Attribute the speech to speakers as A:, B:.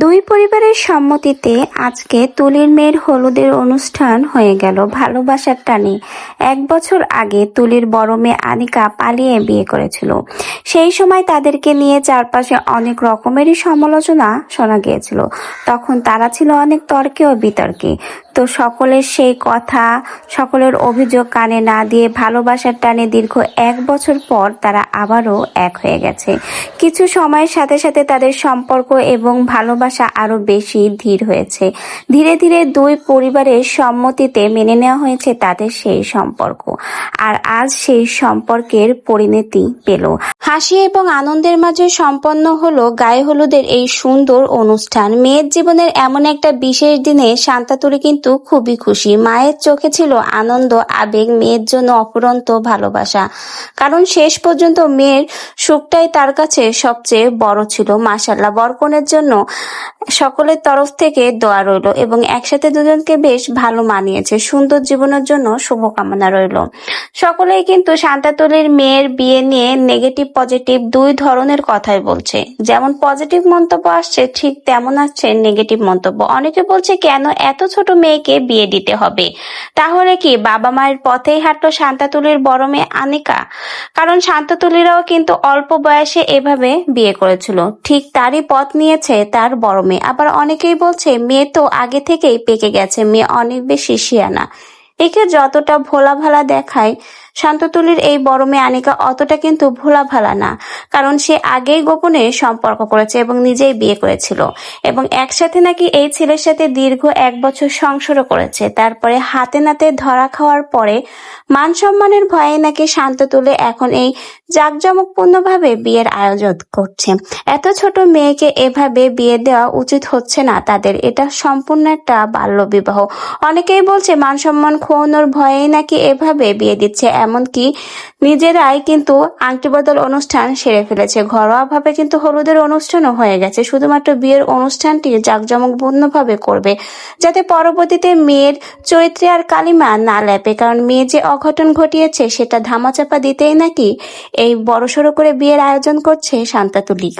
A: দুই পরিবারের সম্মতিতে আজকে তুলির মেয়ের হলুদের অনুষ্ঠান হয়ে গেল ভালোবাসার টানে। 1 বছর আগে তুলির বড় মেয়ে আনিকা পালিয়ে বিয়ে করেছিল। সেই সময় তাদেরকে নিয়ে চারপাশে অনেক রকমেরই সমালোচনা শোনা গিয়েছিল। তখন তারা ছিল অনেক তর্কে ও বিতর্কে। তো সকলের সেই কথা, সকলের অভিযোগ কানে না দিয়ে ভালোবাসার টানে দীর্ঘ 1 বছর পর তারা আবারও এক হয়ে গেছে। কিছু সময়ের সাথে সাথে তাদের সম্পর্ক এবং ভালোবাসা আরো বেশি ধীর হয়েছে। ধীরে ধীরে দুই পরিবারের সম্মতিতে মেনে নেওয়া হয়েছে তাদের সেই সম্পর্ক। আর আজ সেই সম্পর্কের পরিণতি পেল হাসি এবং আনন্দের মাঝে সম্পন্ন হলো গায়ে হলুদের এই সুন্দর অনুষ্ঠান। মেয়ের জীবনের এমন একটা বিশেষ দিনে শান্তাতুলি কিন্তু খুবই খুশি। মায়ের চোখে ছিল আনন্দ, আবেগ, মেয়ের জন্য অফুরন্ত ভালোবাসা। কারণ শেষ পর্যন্ত মেয়ের সুখটাই তার কাছে সবচেয়ে বড় ছিল। মাশাআল্লাহ, বরকনের জন্য সকলের তরফ থেকে দোয়া রইল এবং একসাথে দুজনকে বেশ ভালো মানিয়েছে। সুন্দর জীবনের জন্য শুভকামনা রইল। সকলেই কিন্তু শান্তাতুলির মেয়ের বিয়ে নিয়ে নেগেটিভ পজিটিভ দুই ধরনের কথাই বলছে। যেমন পজিটিভ মন্তব্য আসছে, ঠিক তেমন আসছে নেগেটিভ মন্তব্য। অনেকে বলছে কেন এত ছোট মেয়েকে বিয়ে দিতে হবে, তাহলে কি বাবা মায়ের পথেই হাঁটলো শান্তাতুলির বড় মেয়ে আনিকা? কারণ শান্তাতুলিরাও কিন্তু অল্প বয়সে এভাবে বিয়ে করেছিল, ঠিক তারই পথ নিয়েছে তার বড় মেয়ে। আবার অনেকেই বলছে মেয়ে তো আগে থেকেই পেকে গেছে, মেয়ে অনেক বেশি শিয়ানা। একে যতটা ভোলা ভালা দেখায়, শান্তাতুলির এই বড় মেয়ে আনিকা অতটা কিন্তু ভোলা ভালা না। কারণ সে আগেই গোপনে সম্পর্ক করেছে এবং নিজেই বিয়ে করেছিল এবং একসাথে নাকি এই ছেলের সাথে দীর্ঘ 1 বছর সংসারও করেছে। তারপরে হাতে নাতে ধরা খাওয়ার পরে মান সম্মানের ভয়ে নাকি শান্তাতুলি এখন এই জাঁকজমকপূর্ণ ভাবে বিয়ের আয়োজন করছে। এত ছোট মেয়েকে এভাবে বিয়ে দেওয়া উচিত হচ্ছে না তাদের। এটা সম্পূর্ণ একটা বাল্য বিবাহ। অনেকেই বলছে মান সম্মান খোয়ানোর ভয়েই নাকি এভাবে বিয়ে দিচ্ছে। এমনকি নিজেরাই কিন্তু আংটি বদল অনুষ্ঠান সেরে ফেলেছে। ঘরোয়া ভাবে কিন্তু হলুদের অনুষ্ঠানও হয়ে গেছে। শুধুমাত্র বিয়ের অনুষ্ঠানটি জাঁকজমকপূর্ণ ভাবে করবে, যাতে পরবর্তীতে মেয়ের চরিত্রে আর কালিমা না লেপে। কারণ মেয়ে যে অঘটন ঘটিয়েছে সেটা ধামাচাপা দিতেই নাকি এই বড়সড় করে বিয়ের আয়োজন করছে শান্তাতুলি।